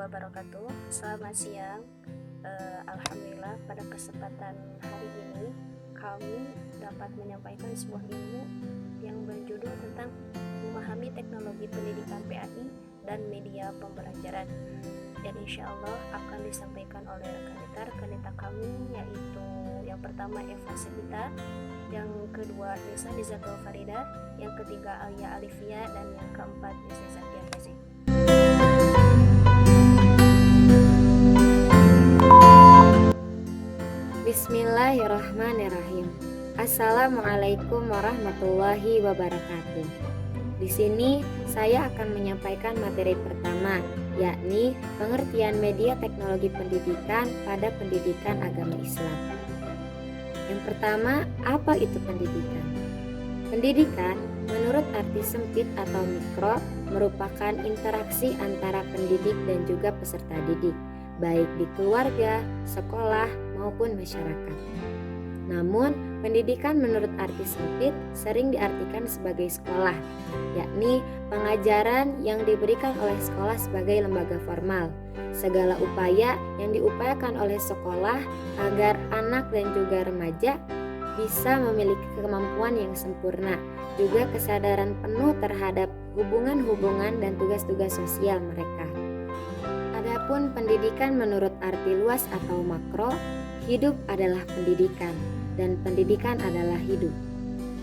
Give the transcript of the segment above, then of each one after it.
wabarakatuh. Selamat siang. Alhamdulillah pada kesempatan hari ini kami dapat menyampaikan sebuah ilmu yang berjudul tentang memahami teknologi pendidikan PAI dan media pembelajaran. Dan insya Allah akan disampaikan oleh rekan-rekan kami, yaitu yang pertama Eva Sepita, yang kedua Nisa Nizatul Farida, yang ketiga Alia Alifia, dan yang keempat Nisa Zakia Fazi. Bismillahirrahmanirrahim. Assalamualaikum warahmatullahi wabarakatuh. Di sini saya akan menyampaikan materi pertama, yakni pengertian media teknologi pendidikan pada pendidikan agama Islam. Yang pertama, apa itu pendidikan? Pendidikan, menurut arti sempit atau mikro, merupakan interaksi antara pendidik dan juga peserta didik, baik di keluarga, sekolah, maupun masyarakat. Namun, pendidikan menurut arti sempit sering diartikan sebagai sekolah, yakni pengajaran yang diberikan oleh sekolah sebagai lembaga formal. Segala upaya yang diupayakan oleh sekolah agar anak dan juga remaja bisa memiliki kemampuan yang sempurna, juga kesadaran penuh terhadap hubungan-hubungan dan tugas-tugas sosial mereka. Adapun pendidikan menurut arti luas atau makro, hidup adalah pendidikan dan pendidikan adalah hidup.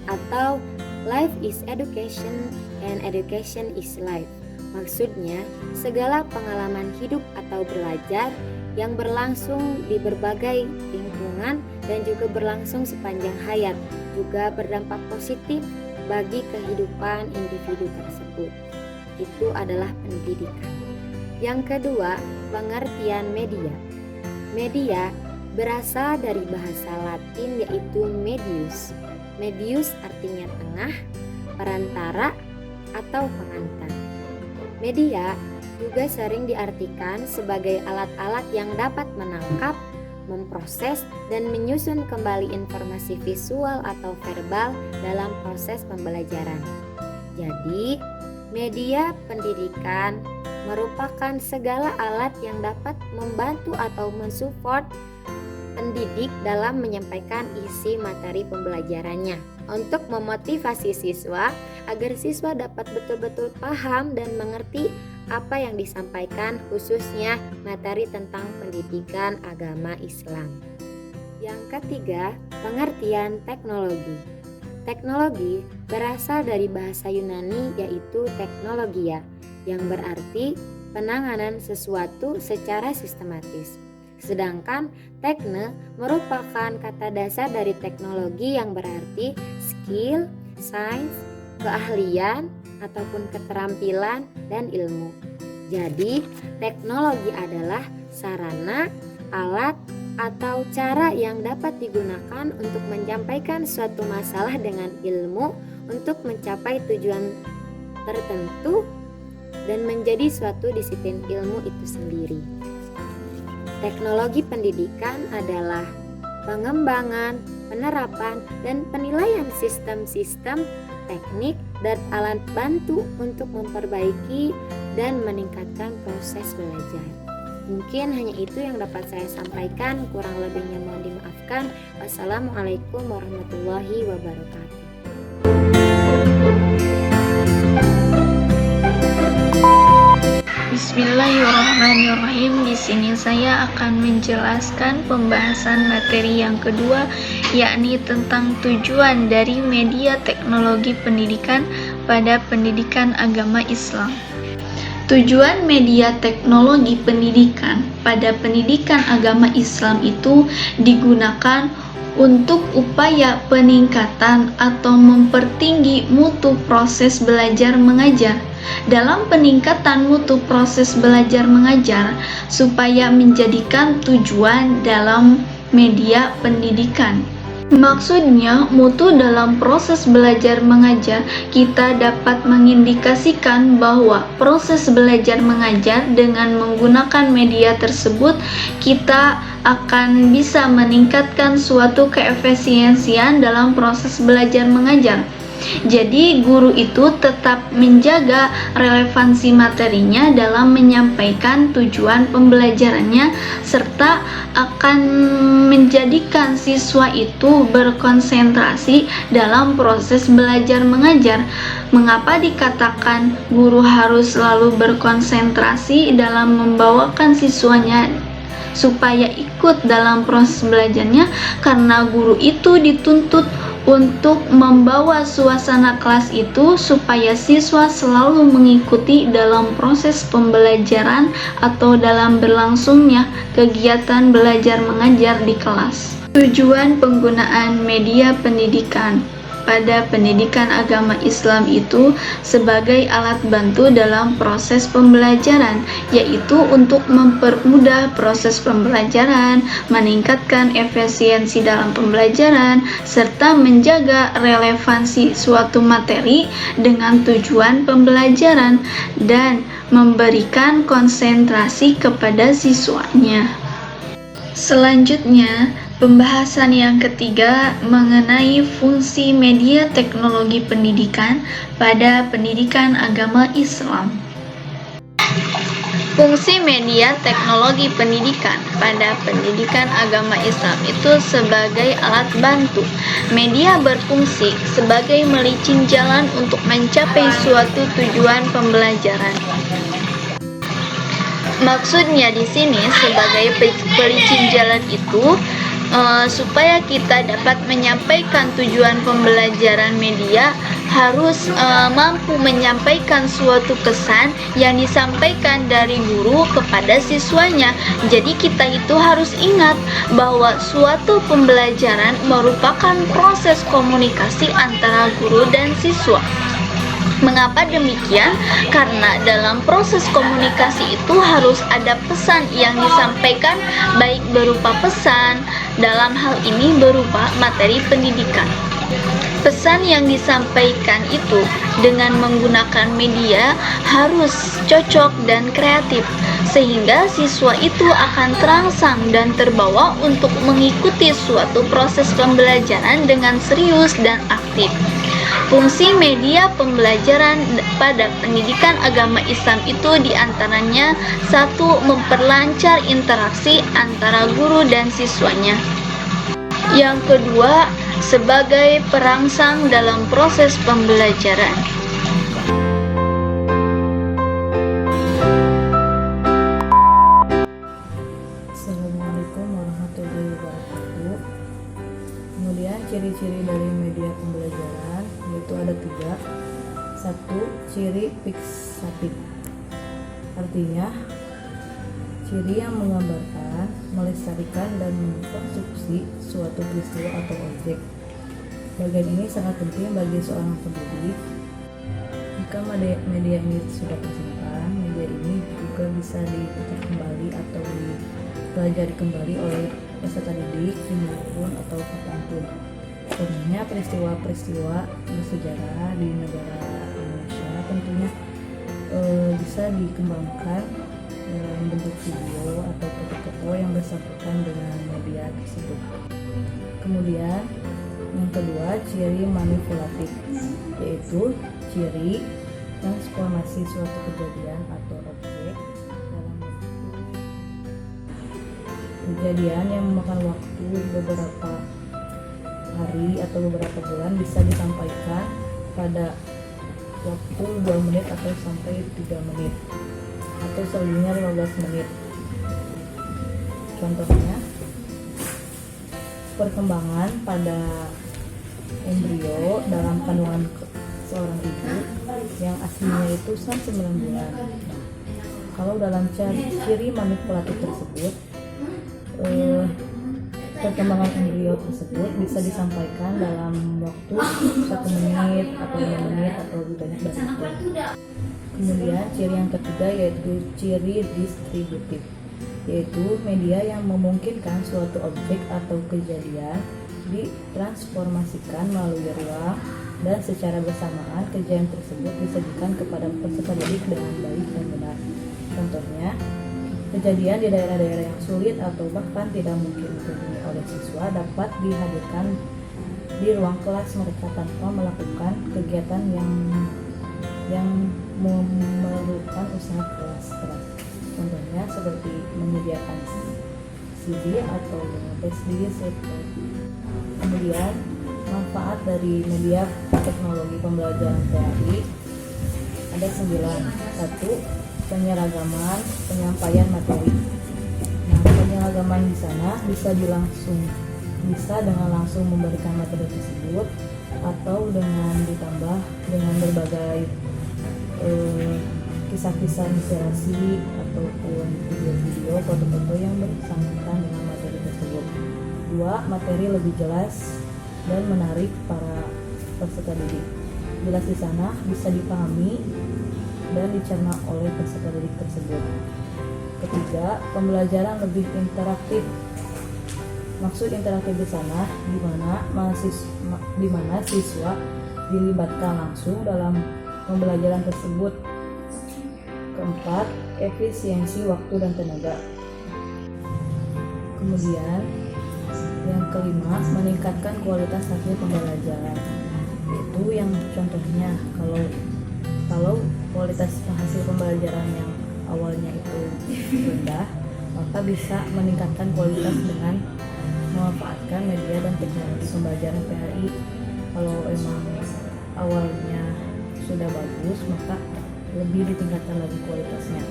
Atau life is education and education is life. Maksudnya, segala pengalaman hidup atau belajar yang berlangsung di berbagai lingkungan dan juga berlangsung sepanjang hayat juga berdampak positif bagi kehidupan individu tersebut. Itu adalah pendidikan. Yang kedua, pengertian media. Media berasal dari bahasa Latin yaitu medius. Medius artinya tengah, perantara, atau pengantar. Media juga sering diartikan sebagai alat-alat yang dapat menangkap, memproses, dan menyusun kembali informasi visual atau verbal dalam proses pembelajaran. Jadi, media pendidikan merupakan segala alat yang dapat membantu atau mensupport pendidik dalam menyampaikan isi materi pembelajarannya untuk memotivasi siswa agar siswa dapat betul-betul paham dan mengerti apa yang disampaikan, khususnya materi tentang pendidikan agama Islam. Yang ketiga, pengertian teknologi. Teknologi berasal dari bahasa Yunani yaitu teknologia, yang berarti penanganan sesuatu secara sistematis. Sedangkan tekne merupakan kata dasar dari teknologi yang berarti skill, sains, keahlian, ataupun keterampilan dan ilmu. Jadi, teknologi adalah sarana, alat, atau cara yang dapat digunakan untuk menyampaikan suatu masalah dengan ilmu untuk mencapai tujuan tertentu dan menjadi suatu disiplin ilmu itu sendiri. Teknologi pendidikan adalah pengembangan, penerapan, dan penilaian sistem-sistem, teknik, dan alat bantu untuk memperbaiki dan meningkatkan proses belajar. Mungkin hanya itu yang dapat saya sampaikan, kurang lebihnya mohon dimaafkan. Wassalamualaikum warahmatullahi wabarakatuh. Bismillahirrahmanirrahim. Di sini saya akan menjelaskan pembahasan materi yang kedua, yakni tentang tujuan dari media teknologi pendidikan pada pendidikan agama Islam. Tujuan media teknologi pendidikan pada pendidikan agama Islam itu digunakan untuk upaya peningkatan atau mempertinggi mutu proses belajar mengajar. Dalam peningkatan mutu proses belajar mengajar supaya menjadikan tujuan dalam media pendidikan. Maksudnya, mutu dalam proses belajar mengajar kita dapat mengindikasikan bahwa proses belajar mengajar dengan menggunakan media tersebut kita akan bisa meningkatkan suatu keefisiensian dalam proses belajar mengajar. Jadi guru itu tetap menjaga relevansi materinya dalam menyampaikan tujuan pembelajarannya serta akan menjadikan siswa itu berkonsentrasi dalam proses belajar mengajar. Mengapa dikatakan guru harus selalu berkonsentrasi dalam membawakan siswanya supaya ikut dalam proses belajarnya? Karena guru itu dituntut untuk membawa suasana kelas itu supaya siswa selalu mengikuti dalam proses pembelajaran atau dalam berlangsungnya kegiatan belajar mengajar di kelas. Tujuan penggunaan media pendidikan pada pendidikan agama Islam itu sebagai alat bantu dalam proses pembelajaran, yaitu untuk mempermudah proses pembelajaran, meningkatkan efisiensi dalam pembelajaran, serta menjaga relevansi suatu materi dengan tujuan pembelajaran dan memberikan konsentrasi kepada siswanya. Selanjutnya, pembahasan yang ketiga mengenai fungsi media teknologi pendidikan pada pendidikan agama Islam. Fungsi media teknologi pendidikan pada pendidikan agama Islam itu sebagai alat bantu. Media berfungsi sebagai melicin jalan untuk mencapai suatu tujuan pembelajaran. Maksudnya di sini sebagai pelicin jalan itu supaya kita dapat menyampaikan tujuan pembelajaran media harus mampu menyampaikan suatu pesan yang disampaikan dari guru kepada siswanya. Jadi kita itu harus ingat bahwa suatu pembelajaran merupakan proses komunikasi antara guru dan siswa. Mengapa demikian? Karena dalam proses komunikasi itu harus ada pesan yang disampaikan, baik berupa pesan, dalam hal ini berupa materi pendidikan. Pesan yang disampaikan itu dengan menggunakan media harus cocok dan kreatif, sehingga siswa itu akan terangsang dan terbawa untuk mengikuti suatu proses pembelajaran dengan serius dan aktif. Fungsi media pembelajaran pada pendidikan agama Islam itu diantaranya: 1. Memperlancar interaksi antara guru dan siswanya. Yang kedua, sebagai perangsang dalam proses pembelajaran. Assalamualaikum warahmatullahi wabarakatuh. Kemudian ciri-ciri dari media pembelajaran yaitu ada 3. 1. Ciri fiksatif, artinya ciri yang menggambarkan, melestarikan, dan mengkonstruksi suatu peristiwa atau objek. Bagian ini sangat penting bagi seorang pendidik. Jika media ini sudah tersimpan, media ini juga bisa diputar kembali atau dipelajari kembali oleh peserta didik dimanapun atau kapanpun. Contohnya peristiwa-peristiwa bersejarah di negara Indonesia tentunya bisa dikembangkan dalam bentuk video atau foto-foto yang bersangkutan dengan media tersebut. Kemudian yang kedua, ciri manipulatif, yaitu ciri transformasi suatu kejadian atau objek dalam bentuk kejadian yang memakan waktu beberapa hari atau beberapa bulan bisa disampaikan pada waktu 2 menit atau sampai 3 menit atau selebihnya 15 menit. Contohnya, perkembangan pada embrio dalam kandungan seorang ibu yang aslinya itu 9 bulan. Kalau dalam ciri manipulatif tersebut, perkembangan embrio tersebut bisa disampaikan dalam waktu 1 menit atau 5 menit atau lebih banyak dari itu. Kemudian ciri yang ketiga yaitu ciri distributif, yaitu media yang memungkinkan suatu objek atau kejadian ditransformasikan melalui ruang dan secara bersamaan kejadian tersebut disajikan kepada peserta didik dengan baik dan benar. Contohnya, kejadian di daerah-daerah yang sulit atau bahkan tidak mungkin dikunjungi oleh siswa dapat dihadirkan di ruang kelas mereka tanpa melakukan kegiatan yang memerlukan usaha keras. Contohnya seperti menyediakan CD atau tes disk. Kemudian manfaat dari media teknologi pembelajaran PAI ada 9. 1. Penyeragaman penyampaian materi. Nah, penyeragaman di sana bisa dengan langsung memberikan materi tersebut atau dengan ditambah dengan berbagai kisah-kisah inspirasi ataupun video-video, foto-foto yang bersangkutan dengan materi tersebut. 2. Materi lebih jelas dan menarik para peserta didik. Jelas di sana bisa dipahami dan dicerna oleh peserta didik tersebut. Ketiga, pembelajaran lebih interaktif. Maksud interaktif di sana di mana siswa dilibatkan langsung dalam pembelajaran tersebut. Keempat, efisiensi waktu dan tenaga. Kemudian yang kelima, meningkatkan kualitas hasil pembelajaran. Itu yang contohnya kalau kualitas hasil pembelajaran yang awalnya itu rendah, maka bisa meningkatkan kualitas dengan memanfaatkan media dan teknologi pembelajaran PAI. Kalau emang awalnya sudah bagus, maka lebih ditingkatkan lagi kualitasnya.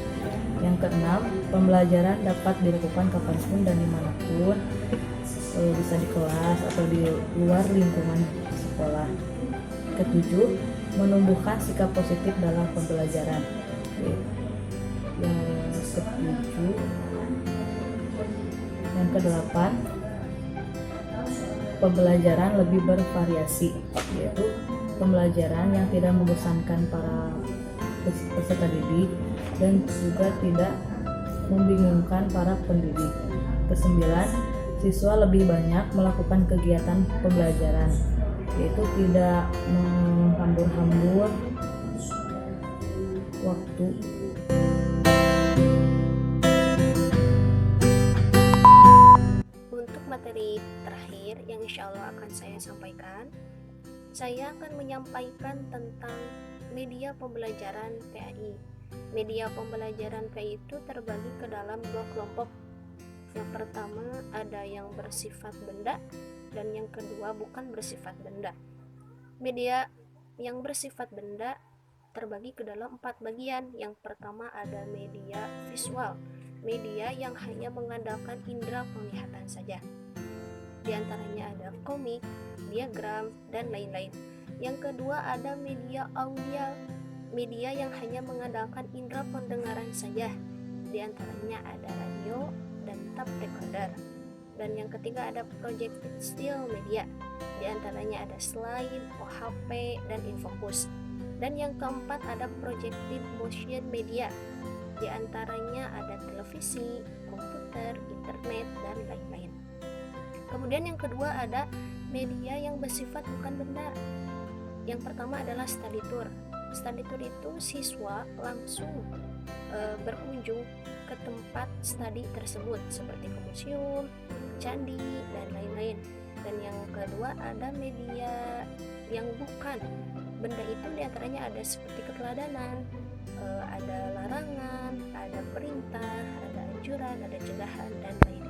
Yang keenam, pembelajaran dapat dilakukan kapanpun dan dimanapun, bisa di kelas atau di luar lingkungan sekolah. Ketujuh, menumbuhkan sikap positif dalam pembelajaran. Yang kedelapan, pembelajaran lebih bervariasi, yaitu pembelajaran yang tidak membosankan para peserta didik dan juga tidak membingungkan para pendidik. Kesembilan, siswa lebih banyak melakukan kegiatan pembelajaran, yaitu tidak menghambur-hambur waktu. Untuk materi terakhir yang insya Allah akan saya sampaikan, saya akan menyampaikan tentang media pembelajaran PAI. Media pembelajaran PAI itu terbagi ke dalam 2 kelompok. Yang pertama ada yang bersifat benda dan yang kedua bukan bersifat benda. Media yang bersifat benda terbagi ke dalam 4 bagian. Yang pertama ada media visual, media yang hanya mengandalkan indera penglihatan saja. Di antaranya ada komik, diagram, dan lain-lain. Yang kedua ada media audio, media yang hanya mengandalkan indera pendengaran saja. Di antaranya ada radio dan tape recorder. Dan yang ketiga ada projected still media. Di antaranya ada slide, OHP, dan infocus. Dan yang keempat ada projected motion media. Di antaranya ada televisi, komputer, internet, dan lain-lain. Kemudian yang kedua ada media yang bersifat bukan benda. Yang pertama adalah study tour. Study tour itu siswa langsung berkunjung ke tempat studi tersebut seperti ke museum, candi, dan lain-lain. Dan yang kedua ada media yang bukan benda itu, diantaranya ada seperti keteladanan, ada larangan, ada perintah, ada anjuran, ada cegahan, dan lain-lain.